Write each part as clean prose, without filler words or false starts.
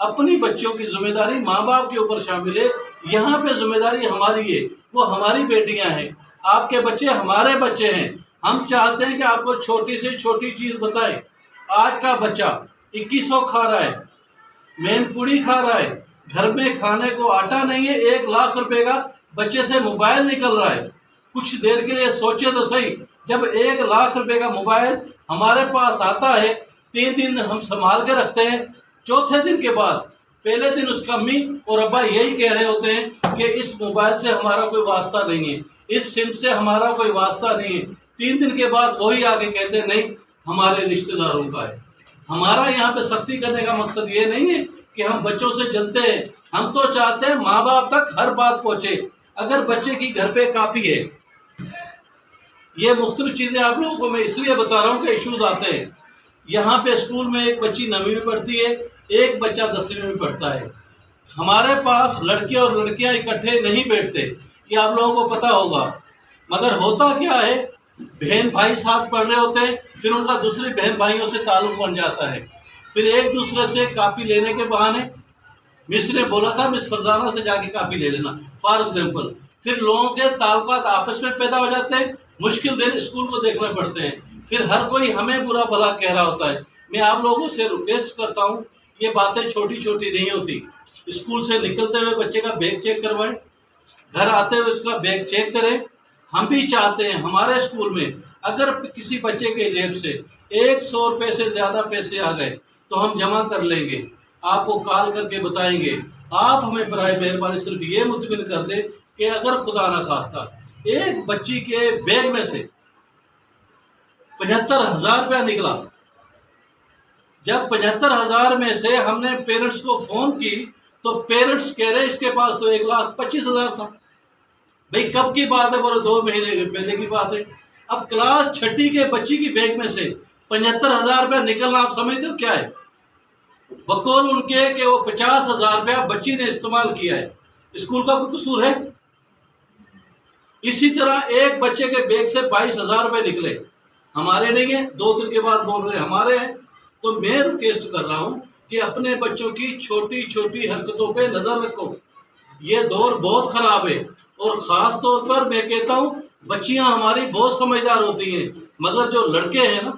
اپنی بچوں کی ذمہ داری ماں باپ کے اوپر شامل ہے. یہاں پہ ذمہ داری ہماری ہے، وہ ہماری بیٹیاں ہیں، آپ کے بچے ہمارے بچے ہیں. ہم چاہتے ہیں کہ آپ کو چھوٹی سے چھوٹی چیز بتائیں. آج کا بچہ 2100 کھا رہا ہے، مین پوڑی کھا رہا ہے، گھر میں کھانے کو آٹا نہیں ہے، 1 لاکھ روپے کا بچے سے موبائل نکل رہا ہے. کچھ دیر کے لیے سوچے تو صحیح، جب 1 لاکھ روپے کا موبائل ہمارے پاس آتا ہے، 3 دن ہم سنبھال کے رکھتے ہیں، چوتھے دن کے بعد پہلے دن اس کا امی اور ابا یہی کہہ رہے ہوتے ہیں کہ اس موبائل سے ہمارا کوئی واسطہ نہیں ہے، اس سم سے ہمارا کوئی واسطہ نہیں ہے. 3 دن کے بعد وہی آ کے کہتے ہیں نہیں ہمارے رشتہ داروں کا ہے. ہمارا یہاں پہ سختی کرنے کا مقصد یہ نہیں ہے کہ ہم بچوں سے جلتے ہیں، ہم تو چاہتے ہیں ماں باپ تک ہر بات پہنچے. اگر بچے کی گھر پہ کاپی ہے، یہ مختلف چیزیں آپ لوگوں کو میں اس لیے بتا رہا ہوں کہ ایشوز آتے ہیں. یہاں پہ اسکول میں ایک بچی 9ویں میں پڑھتی ہے، ایک بچہ 10ویں میں پڑھتا ہے. ہمارے پاس لڑکے اور لڑکیاں اکٹھے نہیں بیٹھتے، یہ آپ لوگوں کو پتا ہوگا. مگر ہوتا کیا ہے، بہن بھائی ساتھ پڑھ رہے ہوتے ہیں، پھر ان کا دوسرے بہن بھائیوں سے تعلق بن جاتا ہے. پھر ایک دوسرے سے کاپی لینے کے بہانے، مس نے بولا تھا مس فرزانہ سے جا کے کاپی لے لینا فار ایگزامپل، پھر لوگوں کے تعلقات آپس میں پیدا ہو جاتے ہیں، مشکل دن اسکول کو دیکھنے پڑتے ہیں، پھر ہر کوئی ہمیں برا بھلا کہہ رہا ہوتا ہے. میں آپ لوگوں سے ریکویسٹ کرتا ہوں، یہ باتیں چھوٹی چھوٹی نہیں ہوتی. اسکول سے نکلتے ہوئے بچے کا بیگ چیک کروائیں، گھر آتے ہوئے اس کا بیگ چیک کریں. ہم بھی چاہتے ہیں ہمارے اسکول میں اگر کسی بچے کے جیب سے 100 روپے سے زیادہ پیسے آ گئے تو ہم جمع کر لیں گے، آپ کو کال کر کے بتائیں گے. آپ ہمیں برائے مہربانی صرف یہ مطمئن کر دیں کہ اگر خدا نہ خواستہ ایک بچی کے بیگ میں سے 75,000 روپیہ نکلا، جب 75,000 میں سے ہم نے پیرنٹس کو فون کی تو پیرنٹس کہہ رہے اس کے پاس تو 1,25,000 تھا. بھئی کب کی بات ہے؟ بولے 2 مہینے پہلے کی بات ہے. اب کلاس 6 کے بچی کی بیگ میں سے 75,000 روپیہ نکلنا آپ سمجھتے ہو کیا ہے؟ بقول ان کے کہ وہ 50,000 روپیہ بچی نے استعمال کیا ہے، اسکول کا کوئی قصور ہے؟ اسی طرح ایک بچے کے بیگ سے 22,000 روپے نکلے، ہمارے نہیں ہیں، 2 دن کے بعد بول رہے ہیں ہمارے ہیں. تو میں ریکویسٹ کر رہا ہوں کہ اپنے بچوں کی چھوٹی چھوٹی حرکتوں پہ نظر رکھو. یہ دور بہت خراب ہے، اور خاص طور پر میں کہتا ہوں بچیاں ہماری بہت سمجھدار ہوتی ہیں، مگر جو لڑکے ہیں نا،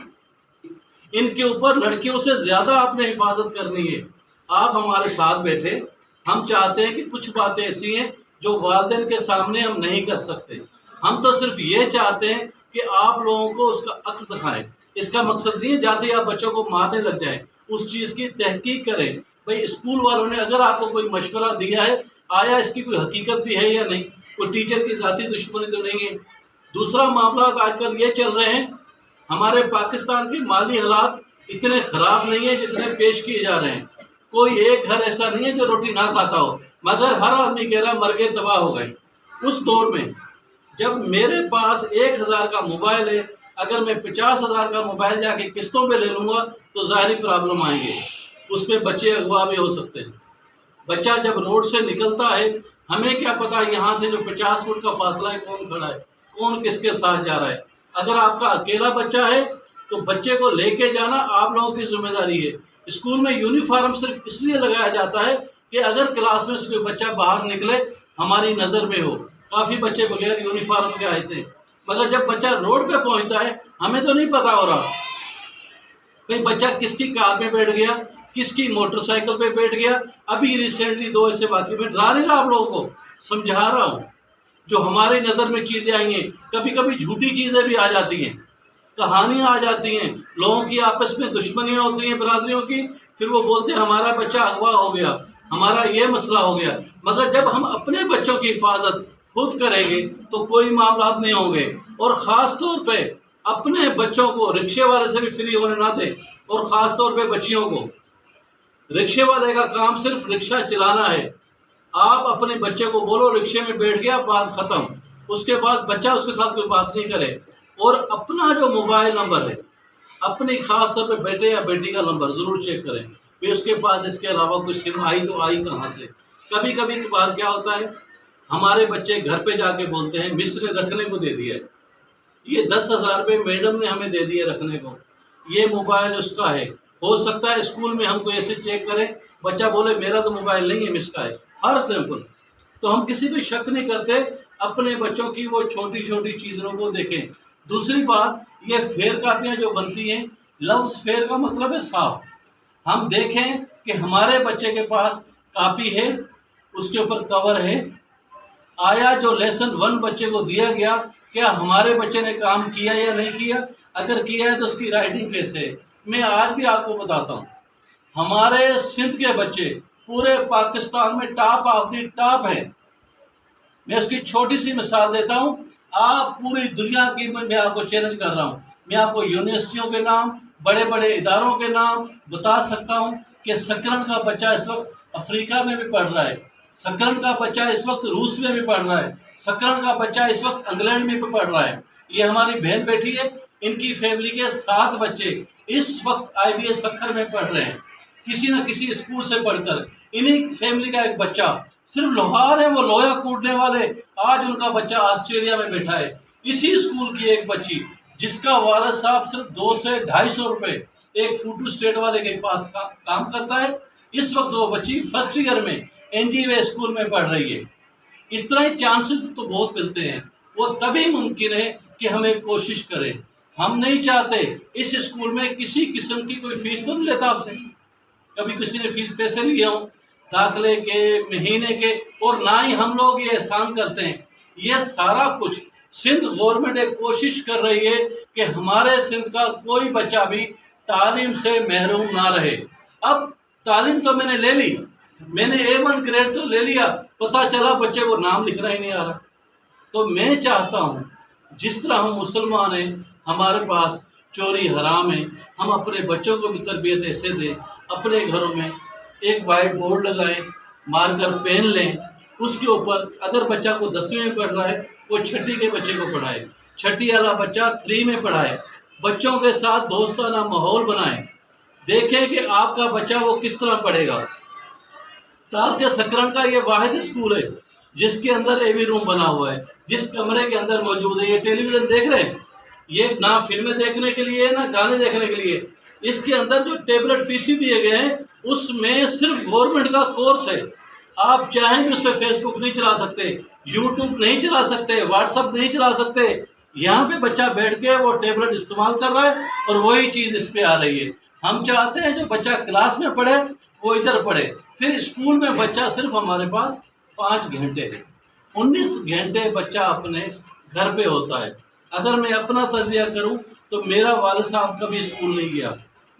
ان کے اوپر لڑکیوں سے زیادہ آپ نے حفاظت کرنی ہے. آپ ہمارے ساتھ بیٹھے، ہم چاہتے ہیں کہ کچھ باتیں ایسی ہیں جو والدین کے سامنے ہم نہیں کر سکتے. ہم تو صرف یہ چاہتے ہیں کہ آپ لوگوں کو اس کا عکس دکھائیں. اس کا مقصد نہیں ہے جاتے آپ بچوں کو مارنے لگ جائیں، اس چیز کی تحقیق کریں. بھئی اسکول والوں نے اگر آپ کو کوئی مشورہ دیا ہے، آیا اس کی کوئی حقیقت بھی ہے یا نہیں؟ کوئی ٹیچر کی ذاتی دشمنی تو نہیں ہے. دوسرا معاملات آج کل یہ چل رہے ہیں، ہمارے پاکستان کے مالی حالات اتنے خراب نہیں ہیں جتنے پیش کیے جا رہے ہیں. کوئی ایک گھر ایسا نہیں ہے جو روٹی نہ کھاتا ہو، مگر ہر آدمی کہہ رہا مر گئے، تباہ ہو گئے. اس دور میں جب میرے پاس 1,000 کا موبائل ہے، اگر میں 50,000 کا موبائل جا کے قسطوں پہ لے لوں گا تو ظاہری پرابلم آئیں گے، اس میں بچے اغوا بھی ہو سکتے ہیں. بچہ جب روڈ سے نکلتا ہے، ہمیں کیا پتا یہاں سے جو 50 فٹ کا فاصلہ ہے کون کھڑا ہے، کون کس کے ساتھ جا رہا ہے. اگر آپ کا اکیلا بچہ ہے تو بچے کو لے کے جانا آپ لوگوں کی ذمہ داری ہے. اسکول میں یونیفارم صرف اس لیے لگایا جاتا ہے کہ اگر کلاس میں سے کوئی بچہ باہر نکلے ہماری نظر میں ہو. کافی بچے بغیر یونیفارم کے آئے تھے، مگر جب بچہ روڈ پہ پہنچتا ہے ہمیں تو نہیں پتا ہو رہا بھئی بچہ کس کی کار پہ بیٹھ گیا، کس کی موٹر سائیکل پہ بیٹھ گیا. ابھی ریسنٹلی 2 ایسے واقعے میں ڈرا نہیں رہا آپ لوگوں کو، سمجھا رہا ہوں. جو ہماری نظر میں چیزیں آئی ہیں، کبھی کبھی جھوٹی چیزیں بھی آ جاتی ہیں، کہانیاں آ جاتی ہیں، لوگوں کی آپس میں دشمنیاں ہوتی ہیں برادریوں کی، پھر وہ بولتے ہیں ہمارا بچہ اغوا ہو گیا، ہمارا یہ مسئلہ ہو گیا. مگر جب ہم اپنے بچوں کی حفاظت خود کریں گے تو کوئی معاملات نہیں ہوں گے. اور خاص طور پہ اپنے بچوں کو رکشے والے سے بھی فری ہونے نہ دیں، اور خاص طور پہ بچیوں کو. رکشے والے کا کام صرف رکشہ چلانا ہے. آپ اپنے بچے کو بولو رکشے میں بیٹھ گیا، بات ختم. اس کے بعد بچہ اس کے ساتھ کوئی بات نہیں کرے. اور اپنا جو موبائل نمبر ہے، اپنی خاص طور پہ بیٹے یا بیٹی کا نمبر ضرور چیک کریں کہ اس کے پاس اس کے علاوہ کوئی سم آئی تو آئی کہاں سے. کبھی کبھی بات کیا ہوتا ہے، ہمارے بچے گھر پہ جا کے بولتے ہیں مس نے رکھنے کو دے دیا ہے، یہ 10,000 روپے میڈم نے ہمیں دے دیے رکھنے کو، یہ موبائل اس کا ہے. ہو سکتا ہے اسکول میں ہم کو ایسے چیک کریں بچہ بولے میرا تو موبائل نہیں ہے، مس کا ہے، فار ایگزامپل، تو ہم کسی پہ شک نہیں کرتے، اپنے بچوں کی وہ چھوٹی چھوٹی چیزوں کو دیکھیں۔ دوسری بات، یہ فیئر کاپیاں جو بنتی ہیں، لفظ فیئر کا مطلب ہے صاف۔ ہم دیکھیں کہ ہمارے بچے کے پاس کاپی ہے، اس کے اوپر کور ہے، آیا جو لیسن 1 بچے کو دیا گیا، کیا ہمارے بچے نے کام کیا یا نہیں کیا؟ اگر کیا ہے تو اس کی رائٹنگ کیسے ہے؟ میں آج بھی آپ کو بتاتا ہوں، ہمارے سندھ کے بچے پورے پاکستان میں ٹاپ آف دی ٹاپ ہیں۔ میں اس کی چھوٹی سی مثال دیتا ہوں، آپ پوری دنیا کی میں آپ کو چیلنج کر رہا ہوں، میں آپ کو یونیورسٹیوں کے نام، بڑے بڑے اداروں کے نام بتا سکتا ہوں کہ سکرن کا بچہ اس وقت افریقہ میں بھی پڑھ رہا ہے، سکرن کا بچہ اس وقت روس میں بھی پڑھ رہا ہے، سکرن کا بچہ اس وقت انگلینڈ میں بھی پڑھ رہا ہے۔ یہ ہماری بہن بیٹی ہے، ان کی فیملی کے 7 بچے اس وقت IBS سکھر میں پڑھ رہے ہیں، کسی نہ کسی اسکول سے پڑھ کر۔ انہی فیملی کا ایک بچہ صرف لوہار ہے، وہ لوہا کوٹنے والے، آج ان کا بچہ آسٹریلیا میں بیٹھا ہے۔ اسی اسکول کی ایک بچی جس کا والد صاحب صرف 200 سے 250 روپے ایک فوٹو اسٹیٹ والے کے پاس کام کرتا ہے، اس وقت وہ بچی فرسٹ ایئر میں NGV اسکول میں پڑھ رہی ہے۔ اس طرح ہی چانسز تو بہت ملتے ہیں، وہ تبھی ممکن ہے کہ ہمیں کوشش کریں۔ ہم نہیں چاہتے اس اسکول میں کسی قسم کی کوئی فیس تو نہیں لیتا آپ سے، کبھی کسی نے فیس پیسے لیے ہوں داخلے کے، مہینے کے، اور نہ ہی ہم لوگ یہ احسان کرتے ہیں۔ یہ سارا کچھ سندھ گورنمنٹ ایک کوشش کر رہی ہے کہ ہمارے سندھ کا کوئی بچہ بھی تعلیم سے محروم نہ رہے۔ اب تعلیم تو میں نے لے لی، میں نے A1 گریڈ تو لے لیا، پتہ چلا بچے کو نام لکھنا ہی نہیں آ رہا۔ تو میں چاہتا ہوں جس طرح ہم مسلمان ہیں، ہمارے پاس چوری حرام ہے، ہم اپنے بچوں کو بھی تربیت ایسے دیں، اپنے گھروں میں ایک وائٹ بورڈ لگائیں، مارکر پین لیں، اس کے اوپر اگر بچہ کو 10ویں میں پڑھ رہا ہے وہ 6ٹھی کے بچے کو پڑھائے، 6ٹھی والا بچہ 3 میں پڑھائے، بچوں کے ساتھ دوستانہ ماحول بنائیں، دیکھیں کہ آپ کا بچہ وہ کس طرح پڑھے گا۔ تالک سکرن کا یہ واحد اسکول ہے جس کے اندر AV روم بنا ہوا ہے، جس کمرے کے اندر موجود ہے۔ یہ ٹیلی ویژن دیکھ رہے ہیں، یہ نہ فلمیں دیکھنے کے لیے نہ گانے دیکھنے کے لیے، اس کے اندر جو ٹیبلٹ PC دیے گئے ہیں اس میں صرف گورنمنٹ کا کورس ہے۔ آپ چاہیں بھی اس پہ فیس بک نہیں چلا سکتے، YouTube نہیں چلا سکتے، واٹس ایپ نہیں چلا سکتے۔ یہاں پہ بچہ بیٹھ کے وہ ٹیبلٹ استعمال کر رہا ہے اور وہی چیز اس پہ آ رہی ہے۔ ہم چاہتے ہیں جو بچہ کلاس میں پڑھے وہ ادھر پڑھے، پھر اسکول میں بچہ صرف ہمارے پاس 5 گھنٹے، 19 گھنٹے بچہ اپنے گھر پہ ہوتا ہے۔ اگر میں اپنا تجزیہ کروں تو میرا والد صاحب کبھی اسکول نہیں گیا،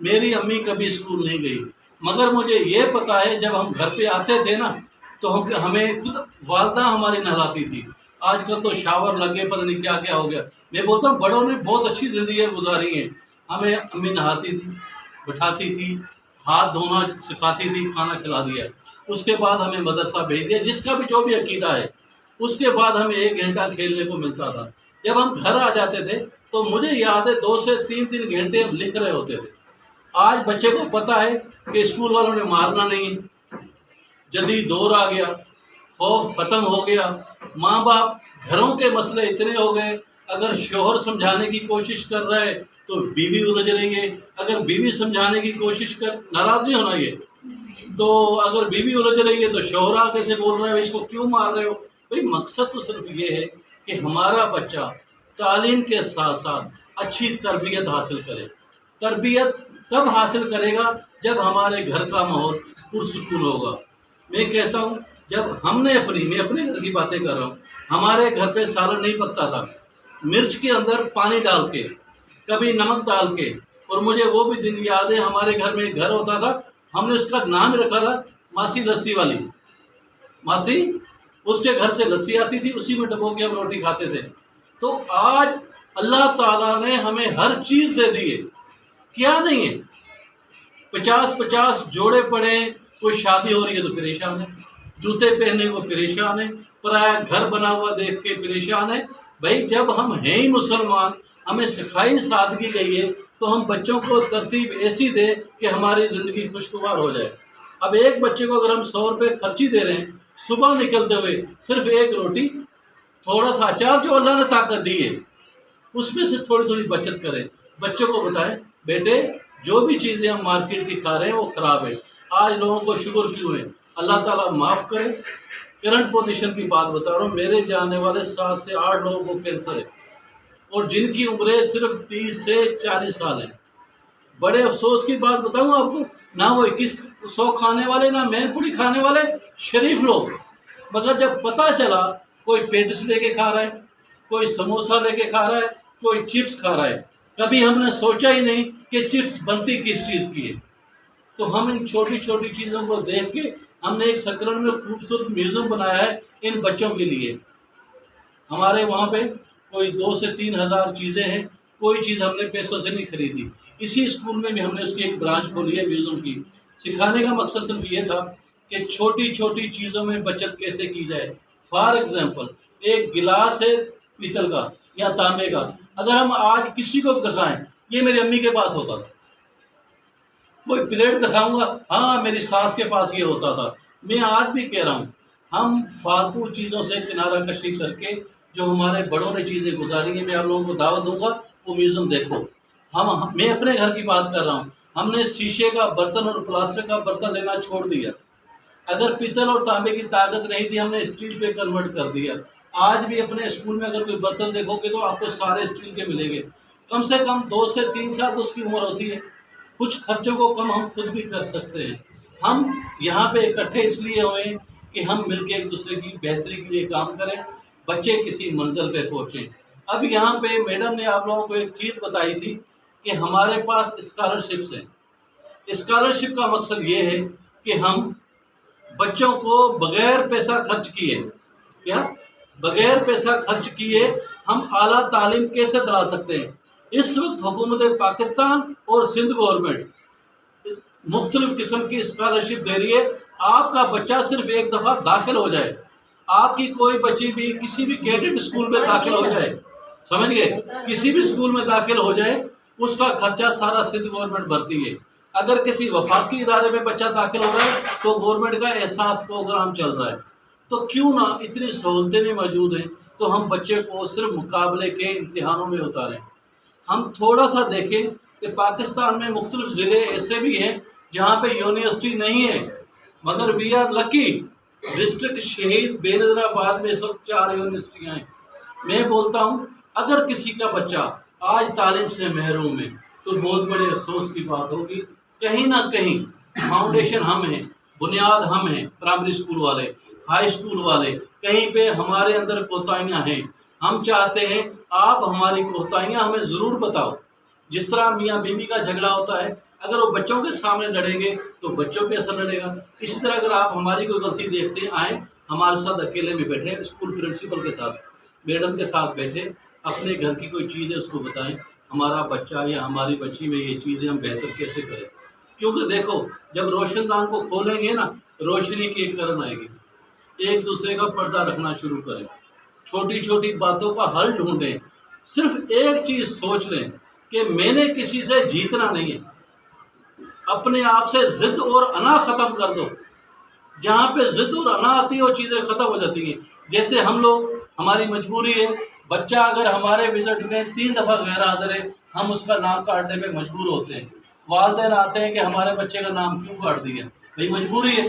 میری امی کبھی اسکول نہیں گئی، مگر مجھے یہ پتا ہے جب ہم گھر پہ آتے تھے نا تو ہمیں خود والدہ ہماری نہلاتی تھی۔ آج کل تو شاور لگے، پتہ نہیں کیا کیا ہو گیا۔ میں بولتا ہوں بڑوں نے بہت اچھی زندگی گزاری ہیں، ہمیں امی نہاتی تھی، بٹھاتی تھی، ہاتھ دھونا سکھاتی تھی، کھانا کھلا دیا، اس کے بعد ہمیں مدرسہ بھیج دیا، جس کا بھی جو بھی عقیدہ ہے، اس کے بعد ہمیں 1 گھنٹہ کھیلنے کو ملتا تھا۔ جب ہم گھر آ جاتے تھے تو مجھے یاد ہے 2 سے 3 گھنٹے ہم لکھ رہے ہوتے تھے۔ آج بچے کو پتہ ہے کہ اسکول والوں نے مارنا نہیں ہے، جدید دور آ گیا، خوف ختم ہو گیا، ماں باپ گھروں کے مسئلے اتنے ہو گئے، اگر شوہر سمجھانے کی کوشش کر رہا ہے تو بیوی الجھ رہی ہے، اگر بیوی سمجھانے کی کوشش ناراض نہیں ہونا یہ تو اگر بیوی الجھ رہی ہے تو شوہر آ کیسے بول رہا ہے اس کو کیوں مار رہے ہو؟ بھائی مقصد تو صرف یہ ہے کہ ہمارا بچہ تعلیم کے ساتھ ساتھ اچھی تربیت حاصل کرے۔ تربیت تب حاصل کرے گا جب ہمارے گھر کا ماحول پرسکون ہوگا۔ میں کہتا ہوں جب ہم نے میں اپنے گھر کی باتیں کر رہا ہوں، ہمارے گھر پہ سالن نہیں پکتا تھا، مرچ کے اندر پانی ڈال کے، کبھی نمک ڈال کے، اور مجھے وہ بھی دن یاد ہے ہمارے گھر میں ایک گھر ہوتا تھا، ہم نے اس کا نام رکھا تھا ماسی لسی والی۔ ماسی اس کے گھر سے لسی آتی تھی، اسی میں ڈبو کے ہم روٹی کھاتے تھے۔ تو آج اللہ تعالیٰ نے ہمیں ہر چیز دے دی ہے، کیا نہیں ہے؟ 50 جوڑے پڑے، کوئی شادی ہو رہی ہے تو پریشان ہے، جوتے پہننے کو پریشان ہے، پرایا گھر بنا ہوا دیکھ کے پریشان ہے۔ بھائی جب ہم ہیں ہی مسلمان، ہمیں سکھائی سادگی گئی ہے تو ہم بچوں کو ترتیب ایسی دے کہ ہماری زندگی خوشگوار ہو جائے۔ اب ایک بچے کو اگر ہم 100 روپے خرچی دے رہے ہیں، صبح نکلتے ہوئے صرف 1 روٹی، تھوڑا سا اچار جو اللہ نے طاقت دی ہے اس میں سے تھوڑی تھوڑی بچت کریں، بچوں کو بتائیں بیٹے جو بھی چیزیں ہم مارکیٹ کی کھا رہے ہیں وہ خراب ہے، آج لوگوں کو شوگر کیوں ہے؟ اللہ تعالیٰ معاف کرے. کرنٹ پوزیشن کی بات بتا رہا ہوں، میرے جاننے والے 7 سے 8 لوگوں کو کینسر ہے اور جن کی عمریں صرف 30 سے 40 سال ہیں. بڑے افسوس کی بات بتاؤں آپ کو، نہ وہ 2100 کھانے والے، نہ مین پوڑی کھانے والے شریف لوگ، مگر جب پتہ چلا کوئی پیٹس لے کے کھا رہا ہے، کوئی سموسہ لے کے کھا رہا ہے، کوئی چپس کھا رہا ہے. کبھی ہم نے سوچا ہی نہیں کہ چپس بنتی کس چیز کی ہے. تو ہم ان چھوٹی چھوٹی چیزوں کو دیکھ کے ہم نے ایک سکرن میں خوبصورت میوزیم بنایا ہے ان بچوں کے لیے. ہمارے وہاں پہ کوئی 2 سے 3 ہزار چیزیں ہیں، کوئی چیز ہم نے پیسوں سے نہیں خریدی. اسی اسکول میں بھی ہم نے اس کی ایک برانچ کھولی ہے میوزیم کی. سکھانے کا مقصد صرف یہ تھا کہ چھوٹی چھوٹی چیزوں میں بچت کیسے کی جائے. فار ایگزامپل ایک گلاس ہے پیتل کا یا تانبے کا، اگر ہم آج کسی کو دکھائیں یہ میری امی کے پاس ہوتا تھا، کوئی پلیٹ دکھاؤں گا ہاں میری ساس کے پاس یہ ہوتا تھا. میں آج بھی کہہ رہا ہوں ہم فالتو چیزوں سے کنارہ کشی کر کے جو ہمارے بڑوں نے چیزیں گزاری ہیں، میں آپ لوگوں کو دعوت دوں گا وہ میوزیم دیکھو. میں اپنے گھر کی بات کر رہا ہوں، ہم نے شیشے کا برتن اور پلاسٹک کا برتن لینا چھوڑ دیا. اگر پیتل اور تانبے کی طاقت نہیں تھی ہم نے اسٹیل پہ کنورٹ کر دیا. آج بھی اپنے اسکول میں اگر کوئی برتن دیکھو گے تو آپ کو سارے اسٹیل کے ملیں گے. کم سے کم 2 سے 3 سال تو اس کی عمر ہوتی ہے. کچھ خرچوں کو کم ہم خود بھی کر سکتے ہیں. ہم یہاں پہ اکٹھے اس لیے ہوئے ہیں کہ ہم مل کے ایک دوسرے کی بہتری کے لیے کام کریں، بچے کسی منزل پہ پہنچیں. اب یہاں پہ میڈم نے آپ لوگوں کو ایک چیز بتائی تھی کہ ہمارے پاس اسکالرشپس ہیں. اسکالرشپ کا مقصد یہ ہے کہ ہم بچوں کو بغیر پیسہ خرچ کیے، کیا بغیر پیسہ خرچ کیے ہم اعلیٰ تعلیم کیسے دلا سکتے ہیں. اس وقت حکومت پاکستان اور سندھ گورنمنٹ مختلف قسم کی اسکالرشپ دے رہی ہے. آپ کا بچہ صرف ایک دفعہ داخل ہو جائے، آپ کی کوئی بچی بھی کسی بھی کیڈٹ اسکول میں داخل ہو جائے، سمجھ گئے، کسی بھی اسکول میں داخل ہو جائے اس کا خرچہ سارا سندھ گورنمنٹ بھرتی ہے. اگر کسی وفاقی ادارے میں بچہ داخل ہو رہا ہے تو گورنمنٹ کا احساس پروگرام چل رہا ہے. تو کیوں نہ اتنی سہولتیں بھی موجود ہیں تو ہم بچے کو صرف مقابلے کے امتحانوں میں اتاریں. ہم تھوڑا سا دیکھیں کہ پاکستان میں مختلف ضلع ایسے بھی ہیں جہاں پہ یونیورسٹی نہیں ہے، مگر وی آر لکی. ڈسٹرکٹ شہید بے نظیر آباد میں اس وقت 4 یونیورسٹیاں ہیں. میں بولتا ہوں اگر کسی کا بچہ آج تعلیم سے محروم ہے تو بہت بڑے افسوس کی بات ہوگی. کہیں نہ کہیں فاؤنڈیشن ہم ہیں، بنیاد ہم ہیں، پرائمری اسکول والے، ہائی اسکول والے، کہیں پہ ہمارے اندر کوتاہیاں ہیں. ہم چاہتے ہیں آپ ہماری کوتاہیاں ہمیں ضرور بتاؤ. جس طرح میاں بیوی کا جھگڑا ہوتا ہے، اگر وہ بچوں کے سامنے لڑیں گے تو بچوں پہ اثر لڑے گا. اسی طرح اگر آپ ہماری کوئی غلطی دیکھتے آئیں ہمارے ساتھ اکیلے میں بیٹھے، اسکول پرنسپل کے ساتھ، میڈم کے ساتھ بیٹھے، اپنے گھر کی کوئی چیز ہے اس کو بتائیں، ہمارا بچہ یا ہماری بچی میں یہ چیزیں ہم بہتر کیسے کریں. کیونکہ دیکھو جب روشن دان کو کھولیں گے نا روشنی کی ایک کرن آئے گی. ایک دوسرے کا پردہ رکھنا شروع کریں، چھوٹی چھوٹی باتوں کا حل ڈھونڈیں. صرف ایک چیز سوچ لیں کہ میں نے کسی سے جیتنا نہیں ہے. اپنے آپ سے ضد اور انا ختم کر دو. جہاں پہ ضد اور انا آتی ہے وہ چیزیں ختم ہو جاتی ہیں. جیسے ہم لوگ، ہماری مجبوری ہے، بچہ اگر ہمارے وزٹ میں 3 دفعہ غیر حاضر ہے ہم اس کا نام کاٹنے پہ مجبور ہوتے ہیں. والدین آتے ہیں کہ ہمارے بچے کا نام کیوں کاٹ دیا؟ بھائی مجبوری ہے.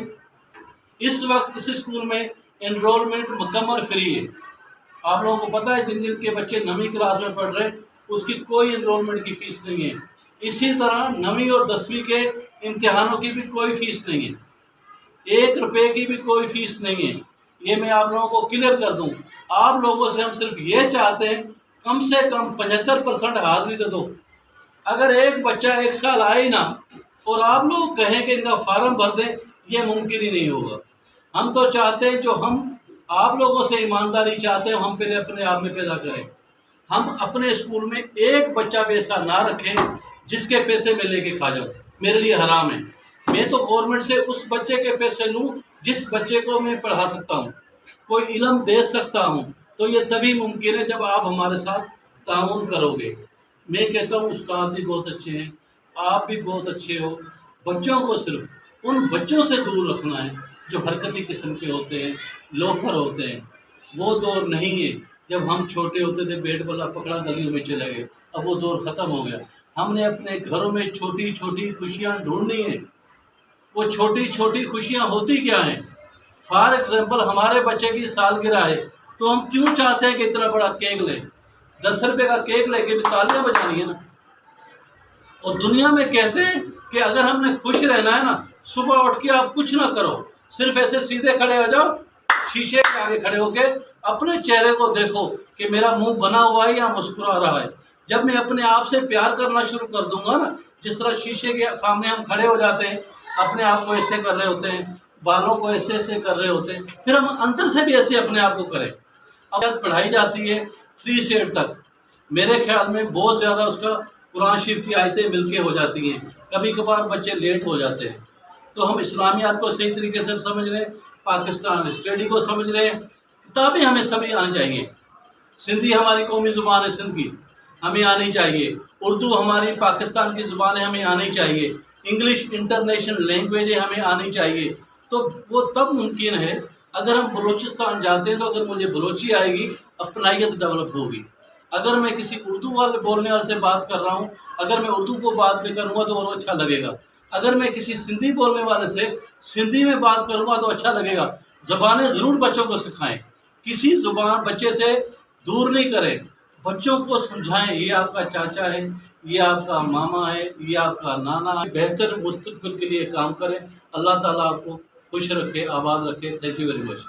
اس وقت اس اسکول میں انرولمنٹ مکمل فری ہے. آپ لوگوں کو پتہ ہے جن جن کے بچے 9ویں کلاس میں پڑھ رہے ہیں اس کی کوئی انرولمنٹ کی فیس نہیں ہے. اسی طرح 9ویں اور 10ویں کے امتحانوں کی بھی کوئی فیس نہیں ہے، 1 روپے کی بھی کوئی فیس نہیں ہے. یہ میں آپ لوگوں کو کلیئر کر دوں. آپ لوگوں سے ہم صرف یہ چاہتے ہیں کم سے کم 75% حاضری دے دو. اگر ایک بچہ 1 سال آئے نا اور آپ لوگ کہیں کہ ان کا فارم بھر دیں، یہ ممکن ہی نہیں ہوگا. ہم تو چاہتے ہیں جو ہم آپ لوگوں سے ایمانداری چاہتے ہیں ہم پہلے اپنے آپ میں پیدا کریں. ہم اپنے اسکول میں ایک بچہ بھی ایسا نہ رکھیں جس کے پیسے میں لے کے کھا جاؤں. میرے لیے حرام ہے. میں تو گورنمنٹ سے اس بچے کے پیسے لوں جس بچے کو میں پڑھا سکتا ہوں، کوئی علم دے سکتا ہوں. تو یہ تبھی ممکن ہے جب آپ ہمارے ساتھ تعاون کرو گے. میں کہتا ہوں استاد بھی بہت اچھے ہیں، آپ بھی بہت اچھے ہو. بچوں کو صرف ان بچوں سے دور رکھنا ہے جو حرکتی قسم کے ہوتے ہیں، لوفر ہوتے ہیں. وہ دور نہیں ہے جب ہم چھوٹے ہوتے تھے بیٹ بلا پکڑا گلیوں میں چلے گئے. اب وہ دور ختم ہو گیا. ہم نے اپنے گھروں میں چھوٹی چھوٹی خوشیاں ڈھونڈنی ہیں. وہ چھوٹی چھوٹی خوشیاں ہوتی کیا ہیں؟ فار ایگزامپل ہمارے بچے کی سالگرہ ہے تو ہم کیوں چاہتے ہیں کہ اتنا بڑا کیک لیں؟ 10 روپے کا کیک لے کے بھی تالیاں بجانی ہے نا. اور دنیا میں کہتے ہیں کہ اگر ہم نے خوش رہنا ہے نا، صبح اٹھ کے آپ کچھ نہ کرو، صرف ایسے سیدھے کھڑے ہو جاؤ، شیشے کے آگے کھڑے ہو کے اپنے چہرے کو دیکھو کہ میرا منہ بنا ہوا ہے یا مسکرا رہا ہے. جب میں اپنے آپ سے پیار کرنا شروع کر دوں گا نا، جس طرح شیشے کے سامنے ہم کھڑے ہو جاتے ہیں، اپنے آپ کو ایسے کر رہے ہوتے ہیں، بالوں کو ایسے ایسے کر رہے ہوتے ہیں، پھر ہم اندر سے بھی ایسے اپنے آپ کو کریں. اب پڑھائی جاتی ہے 3 سے 8 تک، میرے خیال میں بہت زیادہ اس کا قرآن شریف کی آیتیں مل کے ہو جاتی ہیں، کبھی کبھار بچے لیٹ ہو جاتے ہیں. تو ہم اسلامیات کو صحیح طریقے سے سمجھ رہے ہیں، پاکستان اسٹڈی کو سمجھ رہے ہیں، کتابیں ہمیں سبھی آنی چاہیے. سندھی ہماری قومی زبان ہے، سندھ کی ہمیں آنی چاہیے. اردو ہماری پاکستان کی زبان ہے، ہمیں آنی چاہیے. انگلش انٹرنیشنل لینگویج ہے، ہمیں آنی چاہیے. تو وہ تب ممکن ہے اگر ہم بلوچستان جاتے ہیں تو اگر مجھے بلوچی آئے گی، اپنائیت ڈیولپ ہوگی. اگر میں کسی اردو والے بولنے والے سے بات کر رہا ہوں، اگر میں اردو کو بات میں کروں گا تو وہ اچھا لگے گا. اگر میں کسی سندھی بولنے والے سے سندھی میں بات کروں گا تو اچھا لگے گا. زبانیں ضرور بچوں کو سکھائیں، کسی زبان بچے سے دور نہیں کریں، بچوں کو سمجھائیں یہ آپ کا چاچا ہے، یہ آپ کا ماما ہے، یہ آپ کا نانا ہے. بہتر مستقبل کے لیے کام کریں. اللہ تعالیٰ آپ کو خوش رکھے، آباد رکھے. Thank you very much.